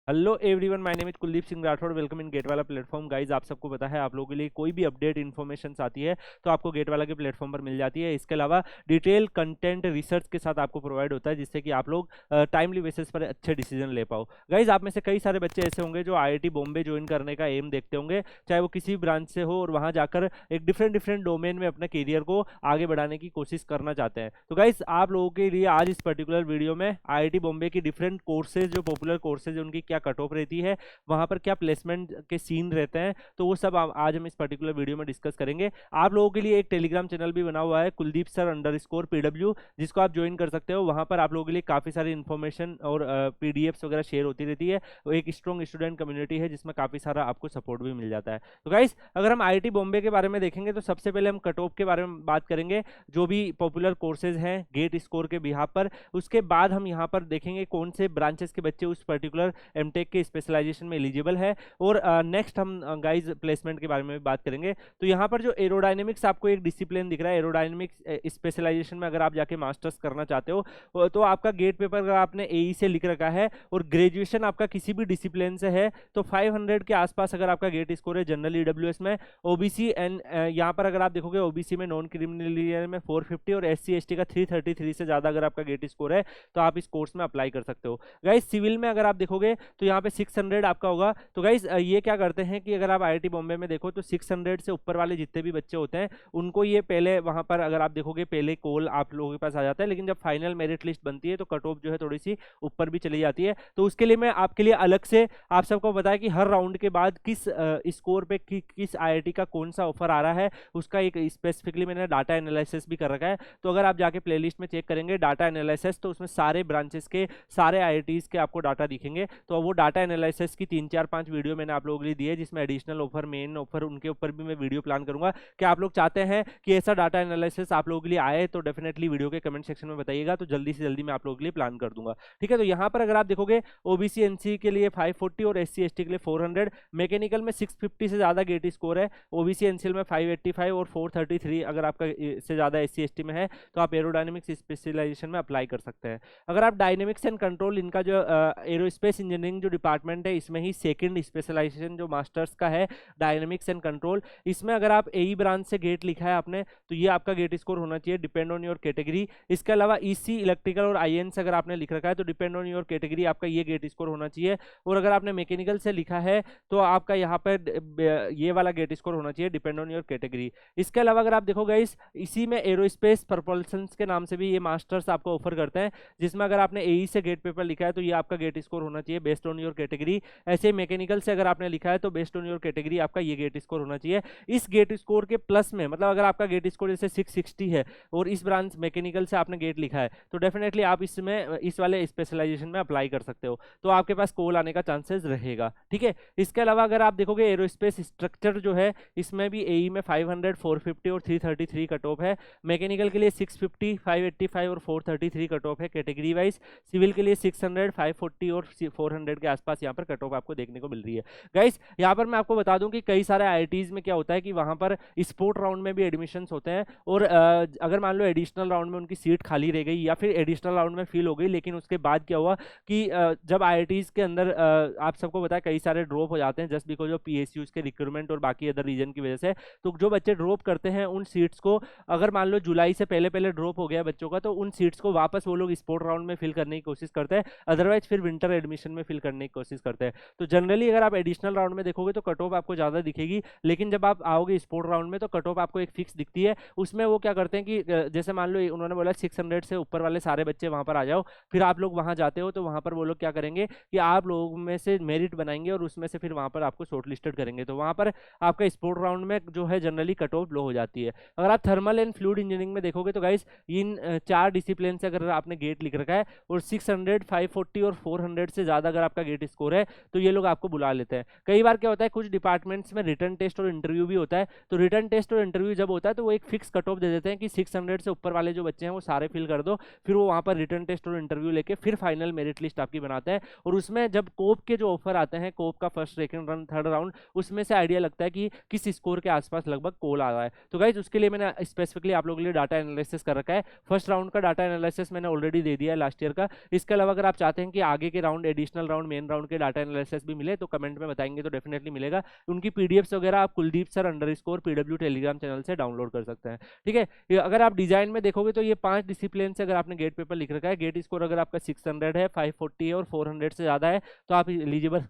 Hello everyone, my name is Kuldeep Singh Rathore. Welcome in GATE वाला platform. Guys, आप सबको पता है, आप लोगों के लिए कोई भी अपडेट इन्फॉर्मेशन आती है तो आपको गेट वाला के प्लेटफॉर्म पर मिल जाती है। इसके अलावा डिटेल कंटेंट रिसर्च के साथ आपको प्रोवाइड होता है, जिससे कि आप लोग टाइमली बेसिस पर अच्छे डिसीजन ले पाओ। गाइज, आप में से कई सारे बच्चे ऐसे होंगे जो आईआईटी बॉम्बे ज्वाइन करने का एम देखते होंगे, चाहे वो किसी भी ब्रांच से हो, और वहां जाकर एक डिफरेंट डोमेन में अपने करियर को आगे बढ़ाने की कोशिश करना चाहते हैं। तो गाइज, आप लोगों के लिए आज इस पर्टिकुलर वीडियो में आईआईटी बॉम्बे की डिफरेंट कोर्सेज, जो पॉपुलर कोर्सेज है, उनकी क्या कट ऑफ रहती है, वहां पर क्या प्लेसमेंट के सीन रहते हैं, तो वो सब आज हम इस पर्टिकुलर वीडियो में डिस्कस करेंगे। आप लोगों के लिए एक टेलीग्राम चैनल भी बना हुआ है, कुलदीप सर _PW, जिसको आप ज्वाइन कर सकते हो। वहां पर आप लोगों के लिए काफी सारी इन्फॉर्मेशन और पीडीएफ्स वगैरह शेयर होती रहती है। वो एक स्ट्रॉन्ग स्टूडेंट कम्युनिटी है, जिसमें काफी सारा आपको सपोर्ट भी मिल जाता है। तो गाइस, अगर हम आईआईटी बॉम्बे के बारे में देखेंगे तो सबसे पहले हम कट ऑफ के बारे में बात करेंगे, जो भी पॉपुलर कोर्सेज हैं गेट स्कोर के बिहाफ पर। उसके बाद हम यहाँ पर देखेंगे कौन से ब्रांचेस के बच्चे उस पर्टिकुलर एमटेक के स्पेशलाइजेशन में एलिजिबल है, और नेक्स्ट हम गाइज प्लेसमेंट के बारे में भी बात करेंगे। तो यहाँ पर जो एरोडायनेमिक्स आपको एक डिसिप्लिन दिख रहा है, एरोडायनेमिक्स स्पेशलाइजेशन में अगर आप जाके मास्टर्स करना चाहते हो तो आपका गेट पेपर अगर आपने एई से लिख रखा है और ग्रेजुएशन आपका किसी भी डिसिप्लिन से है तो 500 के आसपास अगर आपका गेट स्कोर है जनरल ईडब्ल्यूएस में, ओबीसी एंड यहाँ पर अगर आप देखोगे ओबीसी में नॉन क्रिमिनल एरिया में 450 और एससी एसटी का 333 से ज्यादा अगर आपका गेट स्कोर है तो आप इस कोर्स में अप्लाई कर सकते हो। गाइज, सिविल में अगर आप देखोगे तो यहाँ पे 600 आपका होगा। तो गाइज, ये क्या करते हैं कि अगर आप आईआईटी बॉम्बे में देखो तो 600 से ऊपर वाले जितने भी बच्चे होते हैं उनको ये पहले वहां पर अगर आप देखोगे पहले कॉल आप लोगों के पास आ जाता है, लेकिन जब फाइनल मेरिट लिस्ट बनती है तो कट ऑफ जो है थोड़ी सी ऊपर भी चली जाती है। तो उसके लिए मैं आपके लिए अलग से आप सबको बताया कि हर राउंड के बाद किस स्कोर पे किस आईआईटी का कौन सा ऑफर आ रहा है, उसका एक स्पेसिफिकली मैंने डाटा एनालिसिस भी कर रखा है। तो अगर आप जाके प्लेलिस्ट में चेक करेंगे डाटा एनालिसिस, तो उसमें सारे ब्रांचेस के सारे आईआईटीज के आपको डाटा दिखेंगे। तो वो डाटा एनालिसिस की 3-4-5 वीडियो मैंने आप लोगों के लिए दी है, जिसमें एडिशनल ऑफर, मेन ऑफर, उनके ऊपर भी मैं वीडियो प्लान करूंगा। कि आप लोग चाहते हैं कि ऐसा डाटा एनालिसिस आप लोगों के लिए आए तो डेफिनेटली वीडियो के कमेंट सेक्शन में बताइएगा, तो जल्दी से जल्दी मैं आप लोगों के लिए प्लान कर दूंगा। ठीक है, तो यहाँ पर अगर आप देखोगे ओबीसी एनसी के लिए 540 और एससी एसटी के लिए 400, मैकेनिकल में 650 से ज्यादा गेट स्कोर है, ओबीसी एनसीएल में 585 और 433 अगर आपका से ज्यादा एससी एसटी में है तो आप एरोडायनेमिक्स स्पेशलाइजेशन में अप्लाई कर सकते हैं। अगर आप डायनेमिक्स एंड कंट्रोल, इनका जो एरोस्पेस इंजीनियरिंग जो डिपार्टमेंट है, इसमें ही सेकंड स्पेशलाइजेशन जो मास्टर्स का है डायनेमिक्स एंड कंट्रोल, इसमें अगर आप एई ब्रांच से गेट लिखा है आपने तो ये आपका गेट स्कोर होना चाहिए, डिपेंड ऑन योर कैटेगरी। इसके अलावा ईसी, इलेक्ट्रिकल और आईएन से अगर आपने लिख रखा है तो डिपेंड ऑन योर कैटेगरी आपका ये गेट स्कोर होना चाहिए। और अगर आपने मैकेनिकल से लिखा है तो आपका यहाँ पर ये वाला गेट स्कोर होना चाहिए, डिपेंड ऑन योर कैटेगरी। इसके अलावा अगर आप देखोगे इसी में एरोस्पेस प्रपल्शन के नाम से भी ये मास्टर्स आपको ऑफर करते हैं, जिसमें अगर आपने एई से गेट पेपर लिखा है तो ये आपका गेट स्कोर होना चाहिए बेस्ड ऑन योर कैटेगरी। ऐसे मैकेनिकल से अगर आपने लिखा है तो बेस्ड ऑन योर कैटेगरी आपका ये गेट स्कोर होना चाहिए। इस गेट स्कोर के प्लस में, मतलब अगर आपका गेट स्कोर जैसे 660 है और इस ब्रांच मैकेनिकल से आपने गेट लिखा है तो डेफिनेटली आप इसमें इस वाले स्पेशलाइजेशन में अप्लाई कर सकते हो, तो आपके पास कॉल आने का चांसेस रहेगा। ठीक है, इसके अलावा अगर आप देखोगे एरोस्पेस स्ट्रक्चर जो है, इसमें भी एई में 500, 450 और 333 कट ऑफ है, मैकेनिकल के लिए 650, 585 और 433 कट ऑफ है कैटेगरी वाइज, सिविल के लिए 600, 540 और 400 के आसपास यहाँ पर कट ऑफ आपको देखने को मिल रही है। गाइस, यहाँ पर मैं आपको बता दूं कि कई सारे आईआईटीज में क्या होता है कि वहां पर स्पोर्ट राउंड में भी एडमिशन्स होते हैं, और अगर मान लो एडिशनल राउंड में उनकी सीट खाली रह गई या फिर एडिशनल राउंड में फिल हो गई, लेकिन उसके बाद क्या हुआ कि जब आईआईटीज के अंदर आप सबको पता है कई सारे ड्रॉप हो जाते हैं जस्ट बिकॉज ऑफ पीएसयूज के रिक्रूटमेंट और बाकी अदर रीजन की वजह से। तो जो बच्चे ड्रॉप करते हैं उन सीट्स को, अगर मान लो जुलाई से पहले पहले ड्रॉप हो गया बच्चों का, तो उन सीट्स को वापस वो लोग स्पोर्ट राउंड में फिल करने की कोशिश करते हैं, अदरवाइज फिर विंटर एडमिशन में फिल करने की कोशिश करते हैं। तो जनरली अगर आप एडिशनल राउंड में देखोगे तो कट ऑफ आपको ज्यादा दिखेगी, लेकिन जब आप आओगे स्पोर्ट राउंड में तो कट ऑफ आपको एक फिक्स दिखती है। उसमें वो क्या करते हैं कि जैसे मान लो उन्होंने बोला 600 से ऊपर वाले सारे बच्चे वहां पर आ जाओ, फिर आप लोग वहां जाते हो तो वहां पर वो लोग क्या करेंगे कि आप लोगों में से मेरिट बनाएंगे और उसमें से फिर वहां पर आपको शॉर्टलिस्टेड करेंगे, तो वहां पर आपका स्पोर्ट राउंड में जो है जनरली कट ऑफ लो हो जाती है। अगर आप थर्मल एंड फ्लूइड इंजीनियरिंग में देखोगे तो गाइस इन 4 डिसिप्लिन से अगर आपने गेट लिख रखा है और 600, 540 और 400 से ज्यादा अगर आपका गेट स्कोर है तो ये लोग आपको बुला लेते हैं। कई बार क्या होता है कुछ डिपार्टमेंट्स में रिटर्न टेस्ट और इंटरव्यू भी होता है, तो रिटर्न टेस्ट और इंटरव्यू जब होता है तो वो एक फिक्स कट ऑफ दे देते हैं कि 600 से ऊपर वाले जो बच्चे हैं वो सारे फिल कर दो, फिर वो वहां पर रिटर्न टेस्ट और इंटरव्यू लेके फिर फाइनल मेरिट लिस्ट आपकी बनाते हैं। और उसमें जब कोप के जो ऑफर आते हैं, कोप का first, second round, third round, उसमें से आइडिया लगता है कि किस स्कोर के आसपास लगभग कॉल आ रहा है। तो गाइज उसके लिए मैंने स्पेसिफिकली आप लोगों के लिए डाटा एनालिसिस कर रखा है। फर्स्ट राउंड का डाटा एनालिसिस मैंने ऑलरेडी दे दिया है लास्ट ईयर का। इसके अलावा अगर आप चाहते हैं कि आगे के round additional round round main round के डाटा एनालिसिस भी मिले तो कमेंट में बताएंगे तो डेफिनेटली मिलेगा। उनकी पीडीएफ्स वगैरह आप Kuldeep sir underscore PW Telegram channel से डाउनलोड कर सकते हैं। ठीक है, अगर आप डिजाइन में देखोगे तो ये 5 डिसिप्लिन से अगर आपने गेट पेपर लिख रखा है, गेट स्कोर अगर आपका 600 है, 540 है और 400 से ज़्यादा है तो आप एलिजिबल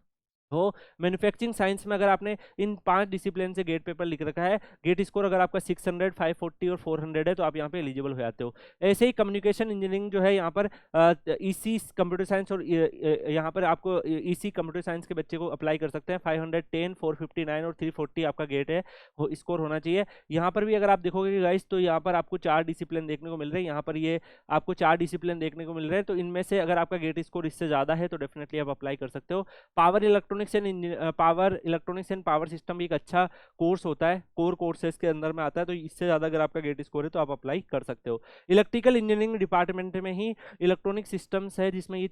हो। मैन्युफैक्चरिंग साइंस में अगर आपने इन 5 डिसिप्लिन से गेट पेपर लिख रखा है, गेट स्कोर अगर आपका 600, 540 और 400 है तो आप यहाँ पे एलिजिबल हो जाते हो। ऐसे ही कम्युनिकेशन इंजीनियरिंग जो है यहाँ पर ईसी कंप्यूटर साइंस और यहाँ पर आपको ईसी कंप्यूटर साइंस के बच्चे को अप्लाई कर सकते हैं। 510, 459 और 340 आपका गेट है स्कोर होना चाहिए। यहाँ पर भी अगर आप देखोगे गाइस तो यहाँ पर आपको 4 डिसिप्लिन देखने को मिल रहे हैं। यहाँ पर ये आपको 4 डिसिप्लिन देखने को मिल रहे हैं, तो इनमें से अगर आपका गेट स्कोर इससे ज़्यादा है तो डेफिनेटली आप अप्लाई कर सकते हो। Power electronics and power system भी एक अच्छा कोर्स होता है, कोर कोर्सेज के अंदर में आता है, तो इससे ज़्यादा अगर आपका गेट स्कोर है तो आप अप्लाई कर सकते हो। इलेक्ट्रिकल इंजीनियरिंग डिपार्टमेंट में ही इलेक्ट्रॉनिक सिस्टम्स है जिसमें ये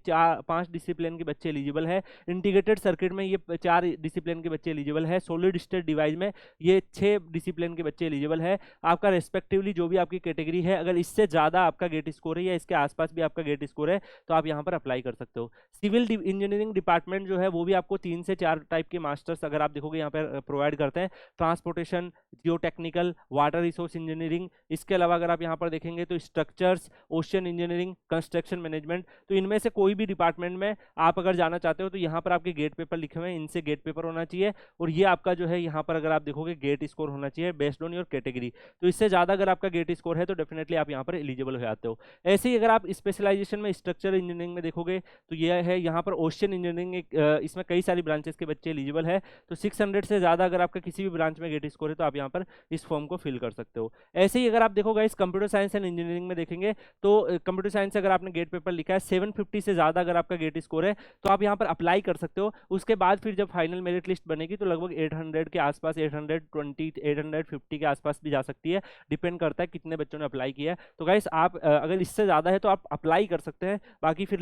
5 डिसिप्लिन के बच्चे एलिजिबल है। इंटीग्रेटेड सर्किट में ये 4 डिसिप्लिन के बच्चे एलिजिबल है। सॉलिड स्टेट डिवाइस में ये 6 डिसिप्लिन के बच्चे एलिजिबल है। आपका रेस्पेक्टिवली जो भी आपकी कैटेगरी है, अगर इससे ज़्यादा आपका गेट स्कोर है या इसके आसपास भी आपका गेट स्कोर है तो आप यहाँ पर अप्लाई कर सकते हो। सिविल इंजीनियरिंग डिपार्टमेंट जो है वो भी आपको 3 से 4 टाइप के मास्टर्स अगर आप देखोगे यहाँ पर प्रोवाइड करते हैं। Transportation, geotechnical, water resource engineering, इसके अलावा अगर आप यहाँ पर देखेंगे तो structures, ocean engineering, construction management, तो इनमें से कोई भी डिपार्टमेंट में आप अगर जाना चाहते हो तो यहाँ पर आपके गेट पेपर लिखे हुए हैं, इनसे गेट पेपर होना चाहिए और ये आपका जो है यहाँ पर अगर आप देखोगे गेट स्कोर होना चाहिए बेस्ड ऑन योर कैटेगरी। तो इससे ज़्यादा अगर आपका गेट स्कोर है तो डेफिनेटली आप यहाँ पर एलिजिबल हो जाते हो। ऐसे ही अगर आप स्पेशलाइजेशन में स्ट्रक्चर इंजीनियरिंग में देखोगे तो यह है यहाँ पर ओशन इंजीनियरिंग, इसमें कई सारी ब्रांचेस के बच्चे एलिजिबल है। तो 600 से ज़्यादा अगर आपका किसी भी ब्रांच में गेट स्कोर है तो आप यहाँ पर इस फॉर्म को फिल कर सकते हो। ऐसे ही अगर आप देखोगे इस कंप्यूटर साइंस एंड इंजीनियरिंग में देखेंगे तो कंप्यूटर साइंस से अगर आपने गेट पेपर लिखा है 750 से ज़्यादा अगर आपका गेट स्कोर है तो आप यहाँ पर अप्लाई कर सकते हो। उसके बाद फिर जब फाइनल मेरिट लिस्ट बनेगी तो लगभग 800 के आसपास, 820, 850 के आसपास भी जा सकती है, डिपेंड करता है कितने बच्चों ने अप्लाई किया है। तो गाइस आप अगर इससे ज़्यादा है तो आप अप्लाई कर सकते हैं। बाकी फिर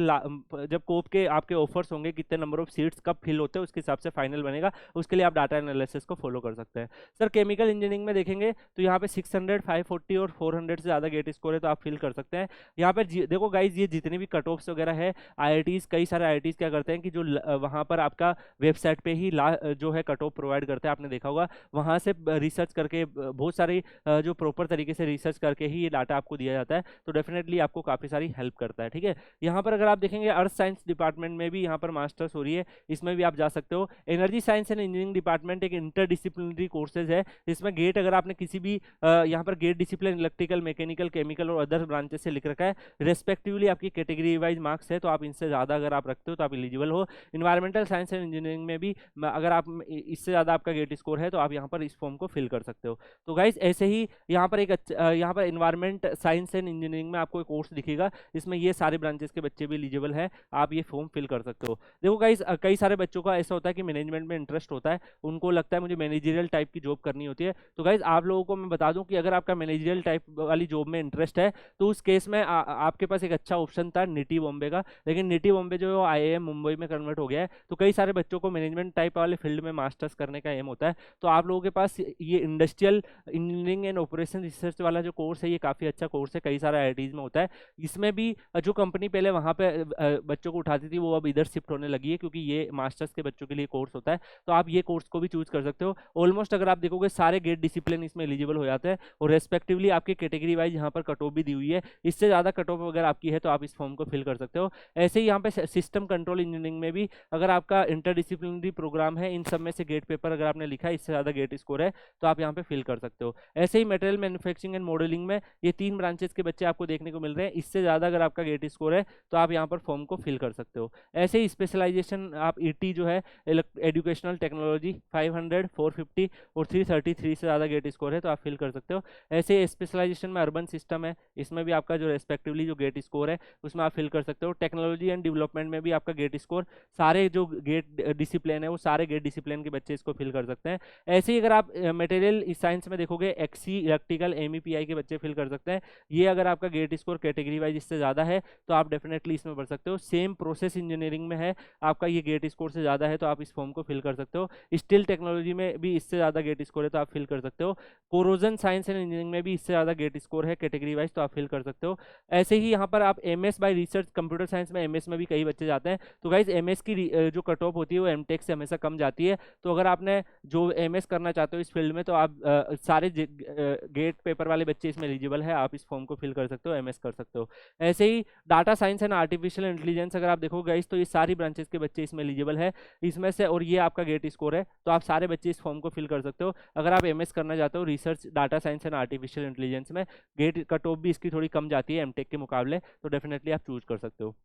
जब कोप के आपके ऑफर्स होंगे, कितने नंबर ऑफ सीट्स कब फिल होते हैं उसके हिसाब से फाइनल बनेगा, उसके लिए आप डाटा एनालिसिस को फॉलो कर सकते हैं। सर केमिकल इंजीनियरिंग में देखेंगे तो यहाँ पे 600, 540 और 400 से ज़्यादा गेट स्कोर है तो आप फिल कर सकते हैं। यहाँ पर देखो गाइज ये जितने भी कट ऑफ्स वगैरह है, आईआईटीज, कई सारे आईआईटीज क्या करते हैं कि जो वहाँ पर आपका वेबसाइट पे ही जो है कट ऑफ प्रोवाइड करते हैं, आपने देखा होगा, वहाँ से रिसर्च करके बहुत सारी जो प्रॉपर तरीके से रिसर्च करके ही ये डाटा आपको दिया जाता है, तो डेफिनेटली आपको काफ़ी सारी हेल्प करता है। ठीक है, यहाँ पर अगर आप देखेंगे अर्थ साइंस डिपार्टमेंट में भी यहाँ पर मास्टर्स हो रही है, इसमें भी आप जा सकते हो। Energy science and engineering department एक इंटरडिसिप्लिनरी कोर्सेज है, जिसमें गेट अगर आपने किसी भी यहाँ पर GATE discipline electrical, mechanical, chemical और अदर ब्रांचेस से लिख रखा है, रेस्पेक्टिवली आपकी कैटेगरी वाइज मार्क्स है तो आप इनसे ज़्यादा अगर आप रखते हो तो आप एलिजिबल हो। इन्वायरमेंटल साइंस एंड इंजीनियरिंग में भी अगर आप इससे ज़्यादा आपका गेट स्कोर है तो आप यहाँ पर इस फॉर्म को फिल कर सकते हो। तो गाइज ऐसे ही यहाँ पर यहाँ पर इन्वायरमेंट साइंस एंड इंजीनियरिंग में आपको एक कोर्स दिखेगा, इसमें ये सारे ब्रांचेस के बच्चे भी एलिजिबल है, आप ये फॉर्म फिल कर सकते हो। देखो गाइज कई सारे बच्चों का ऐसा होता है कि मैनेजमेंट में इंटरेस्ट होता है, उनको लगता है मुझे मैनेजरियल टाइप की जॉब करनी होती है। तो गाइज आप लोगों को मैं बता दूं कि अगर आपका मैनेजरियल टाइप वाली जॉब में इंटरेस्ट है तो उस केस में आपके पास एक अच्छा ऑप्शन था निटी बॉम्बे का, लेकिन निटी बॉम्बे जो IIM मुंबई में कन्वर्ट हो गया है, तो कई सारे बच्चों को मैनेजमेंट टाइप वाले फील्ड में मास्टर्स करने का एम होता है। तो आप लोगों के पास ये industrial engineering and operation research वाला जो कोर्स है ये काफ़ी अच्छा कोर्स है, कई सारे IITs में होता है। इसमें भी जो कंपनी पहले वहाँ पे बच्चों को उठाती थी वो अब इधर शिफ्ट होने लगी है, क्योंकि ये मास्टर्स के बच्चों के लिए कोर्स होता है, तो आप ये कोर्स को भी चूज कर सकते हो। ऑलमोस्ट अगर आप देखोगे सारे गेट डिसिप्लिन इसमें एलिजिबल हो जाते हैं और रेस्पेक्टिवली आपकी कैटेगरी वाइज यहाँ पर कट ऑफ भी दी हुई है, इससे ज़्यादा कट ऑफ अगर आपकी है तो आप इस फॉर्म को फिल कर सकते हो। ऐसे ही यहाँ पे सिस्टम कंट्रोल इंजीनियरिंग में भी अगर आपका इंटरडिसिप्लिनरी प्रोग्राम है, इन सब में से गेट पेपर अगर आपने लिखा है इससे ज़्यादा गेट स्कोर है तो आप यहाँ पे फिल कर सकते हो। ऐसे ही मटेरियल मैन्युफैक्चरिंग एंड मॉडलिंग में ये 3 ब्रांचेस के बच्चे आपको देखने को मिल रहे हैं, इससे ज़्यादा अगर आपका गेट स्कोर है तो आप यहाँ पर फॉर्म को फिल कर सकते हो। ऐसे ही स्पेशलाइजेशन आप ET जो है एजुकेशनल टेक्नोलॉजी 500, 450 और 333 से ज़्यादा गेट स्कोर है तो आप फिल कर सकते हो। ऐसे ही स्पेशलाइजेशन में अर्बन सिस्टम है, इसमें भी आपका जो रेस्पेक्टिवली जो गेट स्कोर है उसमें आप फिल कर सकते हो। टेक्नोलॉजी एंड डेवलपमेंट में भी आपका गेट स्कोर, सारे जो गेट डिसिप्लिन है वो सारे गेट डिसिप्लिन के बच्चे इसको फिल कर सकते हैं। ऐसे ही अगर आप मटेरियल साइंस में देखोगे एक्सी, इलेक्ट्रिकल, MEPI के बच्चे फिल कर सकते हैं। ये अगर आपका गेट स्कोर कैटेगरी वाइज इससे ज़्यादा है तो आप डेफिनेटली इसमें बढ़ सकते हो। सेम प्रोसेस इंजीनियरिंग में है, आपका ये गेट स्कोर से ज़्यादा ज़्यादा है तो आप इस फॉर्म को फिल कर सकते हो। स्टील टेक्नोलॉजी में भी इससे ज़्यादा गेट स्कोर है तो आप फिल कर सकते हो। कोरोजन साइंस एंड इंजीनियरिंग में भी इससे ज़्यादा गेट स्कोर है कैटेगरी वाइज तो आप फिल कर सकते हो। ऐसे ही यहाँ पर आप MS bye research, computer science में एमएस में भी कई बच्चे जाते हैं। तो गाइज एमएस की जो कट ऑफ होती है वो एमटेक से हमेशा कम जाती है। तो अगर आपने जो एमएस करना चाहते हो इस फील्ड में तो आप सारे गेट पेपर वाले बच्चे इसमें एलिजिबल है, आप इस फॉर्म को फिल कर सकते हो, एमएस कर सकते हो। ऐसे ही data science and artificial intelligence अगर आप देखोगे गाइज तो ये सारी ब्रांचेस के बच्चे इसमें एलिजिबल है इसमें से, और ये आपका गेट स्कोर है तो आप सारे बच्चे इस फॉर्म को फिल कर सकते हो। अगर आप एमएस करना चाहते हो research data science and artificial intelligence में, गेट कट ऑफ भी इसकी थोड़ी कम जाती है एमटेक के मुकाबले, तो डेफिनेटली आप चूज कर सकते हो।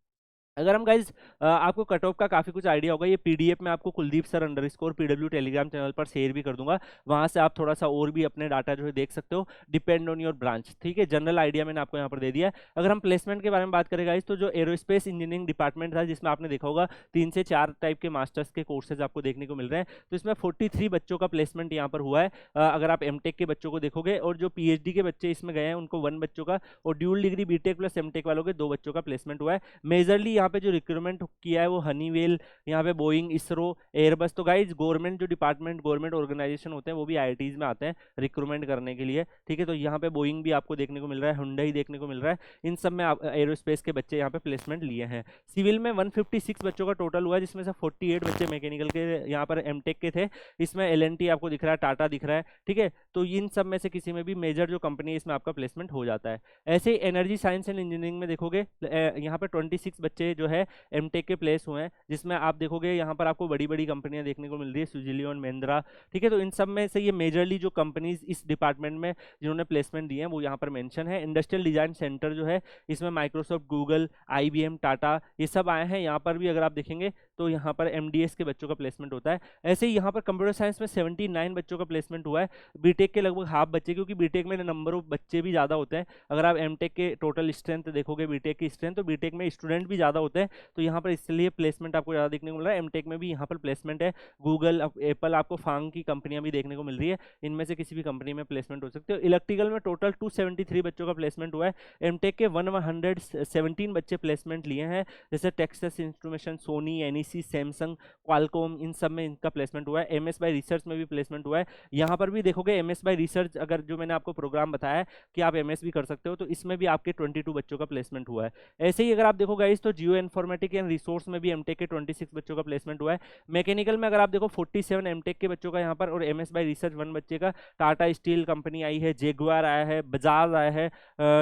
अगर हम गाइज आपको कट ऑफ का काफ़ी कुछ आइडिया होगा, ये पीडीएफ में आपको Kuldeep sir underscore PW Telegram channel पर शेयर भी कर दूंगा, वहां से आप थोड़ा सा और भी अपने डाटा जो है देख सकते हो, डिपेंड ऑन योर ब्रांच। ठीक है, जनरल आइडिया मैंने आपको यहाँ पर दे दिया है। अगर हम प्लेसमेंट के बारे में बात करें गाइज तो जो एरोस्पेस इंजीनियरिंग डिपार्टमेंट था जिसमें आपने देखा होगा 3 से 4 टाइप के मास्टर्स के कोर्सेज आपको देखने को मिल रहे हैं, तो इसमें 43 बच्चों का प्लेसमेंट यहाँ पर हुआ है। अगर आप एमटेक के बच्चों को देखोगे, और जो पीएचडी के बच्चे इसमें गए हैं उनको 1 बच्चों का, और dual degree BTech plus MTech वालों के 2 बच्चों का प्लेसमेंट हुआ है। मेजरली यहाँ पे जो रिक्रूटमेंट किया है वो हनीवेल, यहाँ पे बोइंग, इसरो, एयरबस। तो गाइज गवर्नमेंट जो डिपार्टमेंट, गवर्नमेंट ऑर्गेनाइजेशन होते हैं वो भी आईआईटीज में आते हैं रिक्रूटमेंट करने के लिए। ठीक है, तो यहाँ पे बोइंग भी आपको देखने को मिल रहा है, हुंडई देखने को मिल रहा है, इन सब में एरोस्पेस के बच्चे यहाँ पे प्लेसमेंट लिए हैं। सिविल में 156 बच्चों का टोटल हुआ है जिसमें से 48 बच्चे मैकेनिकल के यहाँ पर एमटेक के थे। इसमें एलएनटी आपको दिख रहा है, टाटा दिख रहा है। ठीक है, तो इन सब में से किसी में भी मेजर जो कंपनी है इसमें आपका प्लेसमेंट हो जाता है। ऐसे ही एनर्जी साइंस एंड इंजीनियरिंग में देखोगे यहाँ पर 26 बच्चे जो है एमटेक के प्लेस हुए हैं, जिसमें आप देखोगे यहाँ पर आपको बड़ी बड़ी कंपनियां देखने को मिल रही है, सुजिलियन, महिंद्रा। ठीक है, तो इन सब में से ये मेजरली जो कंपनीज इस डिपार्टमेंट में जिन्होंने प्लेसमेंट दिए हैं वो यहाँ पर मेंशन है। इंडस्ट्रियल डिजाइन सेंटर जो है इसमें माइक्रोसॉफ्ट, गूगल, आईबीएम, टाटा ये सब आए हैं। यहाँ पर भी अगर आप देखेंगे तो यहाँ पर एमडीएस के बच्चों का प्लेसमेंट होता है। ऐसे ही यहाँ पर कंप्यूटर साइंस में 79 बच्चों का प्लेसमेंट हुआ है, बीटेक के लगभग हाफ बच्चे, क्योंकि बीटेक में नंबर ऑफ बच्चे भी ज़्यादा होते हैं। अगर आप एमटेक के टोटल स्ट्रेंथ देखोगे बीटेक की स्ट्रेंथ, तो बीटेक में स्टूडेंट भी ज़्यादा होते हैं, तो यहाँ पर इसलिए प्लेसमेंट आपको ज़्यादा देखने को मिल रहा है। एमटेक में भी यहाँ पर प्लेसमेंट है, गूगल, एप्पल, आपको फांग की कंपनियां भी देखने को मिल रही है, इनमें से किसी भी कंपनी में प्लेसमेंट हो सकते हो। इलेक्ट्रिकल में टोटल 273 बच्चों का प्लेसमेंट हुआ है। एमटेक के 117 बच्चे प्लेसमेंट लिए हैं, जैसे Texas instrument, Sony, NEC, Samsung, Qualcomm, इन सब में इनका प्लेसमेंट हुआ है। एमएस बाय रिसर्च में भी प्लेसमेंट हुआ है। यहाँ पर भी देखोगे एमएस बाय रिसर्च, अगर जो मैंने आपको प्रोग्राम बताया कि आप एमएस भी कर सकते हो, तो इसमें भी आपके 22 बच्चों का प्लेसमेंट हुआ है। ऐसे ही अगर आप देखो गाइस तो जियो इन्फॉर्मेटिक एंड रिसोर्स में भी एमटेक के 26 बच्चों का प्लेसमेंट हुआ है। मैकेनिकल में अगर आप देखो 47 एमटेक के बच्चों का यहाँ पर, और एमएस बाय रिसर्च 1 बच्चे का। टाटा स्टील कंपनी आई है, जेगुआर आया है, बजाज आया है,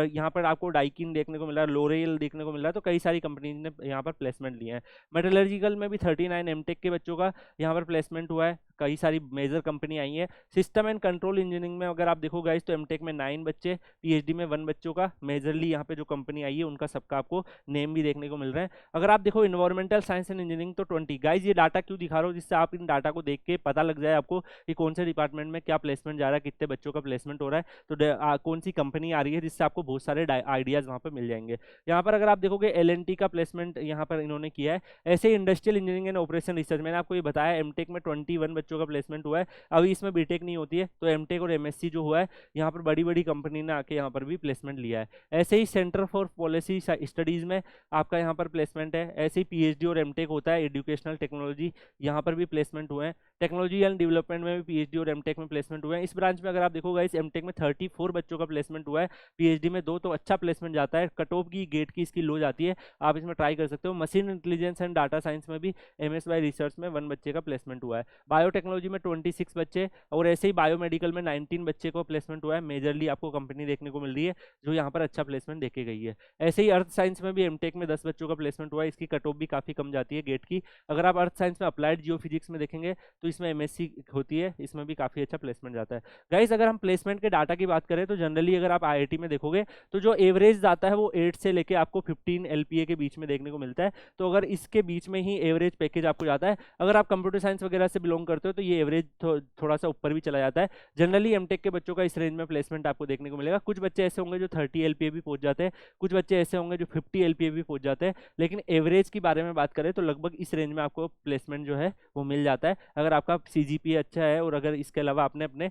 यहाँ पर आपको डाइकिन देखने को मिला है, लोरेल देखने को मिला है, तो कई सारी कंपनी ने यहाँ पर प्लेसमेंट लिए हैं। मेटलर्जिकल में भी 39 एमटेक के बच्चों का यहाँ पर प्लेसमेंट हुआ है, कई सारी मेजर कंपनी आई है। सिस्टम एंड कंट्रोल इंजीनियरिंग में अगर आप देखो गाइस तो एमटेक में 9 बच्चे, पीएचडी में 1 बच्चों का। मेजरली यहाँ पे जो कंपनी आई है उनका सबका आपको नेम भी देखने को मिल रहा है। अगर आप देखो इन्वायरमेंटल साइंस एंड इंजीनियरिंग तो 20। गाइस ये डाटा क्यों दिखा रहा हूँ, जिससे आप इन डाटा को देख के पता लग जाए आपको कि कौन से डिपार्टमेंट में क्या प्लेसमेंट जा रहा है, कितने बच्चों का प्लेसमेंट हो रहा है, तो कौन सी कंपनी आ रही है, जिससे आपको बहुत सारे आइडियाज वहाँ पर मिल जाएंगे। यहाँ पर अगर आप देखोगे एलएनटी का प्लेसमेंट यहाँ पर इन्होंने किया है। ऐसे industrial engineering and operation research, मैंने आपको ये बताया एमटेक में 21 बच्चों का प्लेसमेंट हुआ है। अभी इसमें बीटेक नहीं होती है, तो एमटेक और एमएससी जो हुआ है यहाँ पर बड़ी बड़ी कंपनी ने आके यहाँ पर भी प्लेसमेंट लिया है। ऐसे ही सेंटर फॉर पॉलिसी स्टडीज में आपका यहाँ पर प्लेसमेंट है। ऐसे ही पीएचडी और एमटेक होता है एजुकेशनल टेक्नोलॉजी, यहाँ पर भी प्लेसमेंट हुए हैं। टेक्नोलॉजी एंड डेवलपमेंट में भी पीएचडी और एमटेक में प्लेसमेंट हुए हैं। इस ब्रांच में अगर आप देखोगे इस एमटेक में 34 बच्चों का प्लेसमेंट हुआ है, पीएचडी में 2, तो अच्छा प्लेसमेंट जाता है। कट ऑफ की गेट की इसकी लो जाती है, आप इसमें ट्राई कर सकते हो। Machine intelligence and data science में भी एमएस बाय रिसर्च में 1 बच्चे का प्लेसमेंट हुआ है। बायोटेक्नोलॉजी में 26 बच्चे, और ऐसे ही बायोमेडिकल में 19 बच्चे को प्लेसमेंट हुआ है। मेजरली आपको कंपनी देखने को मिल रही है जो यहाँ पर अच्छा प्लेसमेंट देके गई है। ऐसे ही अर्थ साइंस में भी एमटेक में 10 बच्चों का प्लेसमेंट हुआ है, इसकी कट ऑफ भी काफी कम जाती है गेट की। अगर आप अर्थ साइंस में अप्लाइड जियोफिजिक्स में देखेंगे तो इसमें एमएससी होती है, इसमें भी काफी अच्छा प्लेसमेंट जाता है। गाइस अगर हम प्लेसमेंट के डाटा की बात करें तो जनरली अगर आप आईआईटी में देखोगे तो जो एवरेज जाता है वो 8 से लेके आपको 15 एलपीए के बीच में देखने को मिलता है। तो अगर इसके बीच में ही एवरेज पैकेज आपको जाता है, अगर आप कंप्यूटर साइंस वगैरह से बिलोंग करते करते हो तो ये एवरेज थोड़ा सा ऊपर भी चला जाता है। जनरली एमटेक के बच्चों का इस रेंज में प्लेसमेंट आपको देखने को मिलेगा। कुछ बच्चे ऐसे होंगे जो 30 एलपीए भी पहुंच जाते हैं, कुछ बच्चे ऐसे होंगे जो 50 एलपीए भी पहुंच जाते हैं, लेकिन एवरेज की बारे में बात करें तो लगभग इस रेंज में आपको प्लेसमेंट जो है वो मिल जाता है, अगर आपका सीजीपीए अच्छा है और अगर इसके अलावा आपने अपने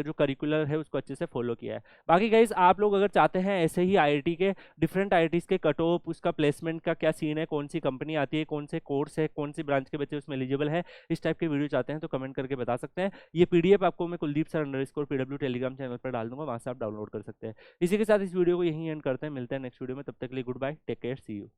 जो करिकुलर है उसको अच्छे से फॉलो किया है। बाकी गाइज आप लोग अगर चाहते हैं ऐसे ही आईआईटी के डिफरेंट आईआईटीज के कट ऑफ, उसका प्लेसमेंट का क्या सीन है, कौन सी कंपनी आती है, कौन से कोर्स है, कौन सी ब्रांच के बच्चे उसमें एलिजिबल है, इस टाइप के वीडियो चाहते हैं तो कमेंट करके बता सकते हैं। ये पीडीएफ आपको मैं Kuldeep sir underscore PW Telegram channel पर डाल दूंगा, वहां से आप डाउनलोड कर सकते हैं। इसी के साथ इस वीडियो को यहीं एंड करते हैं, मिलते हैं नेक्स्ट वीडियो में, तब तक के लिए good bye, take care, see you.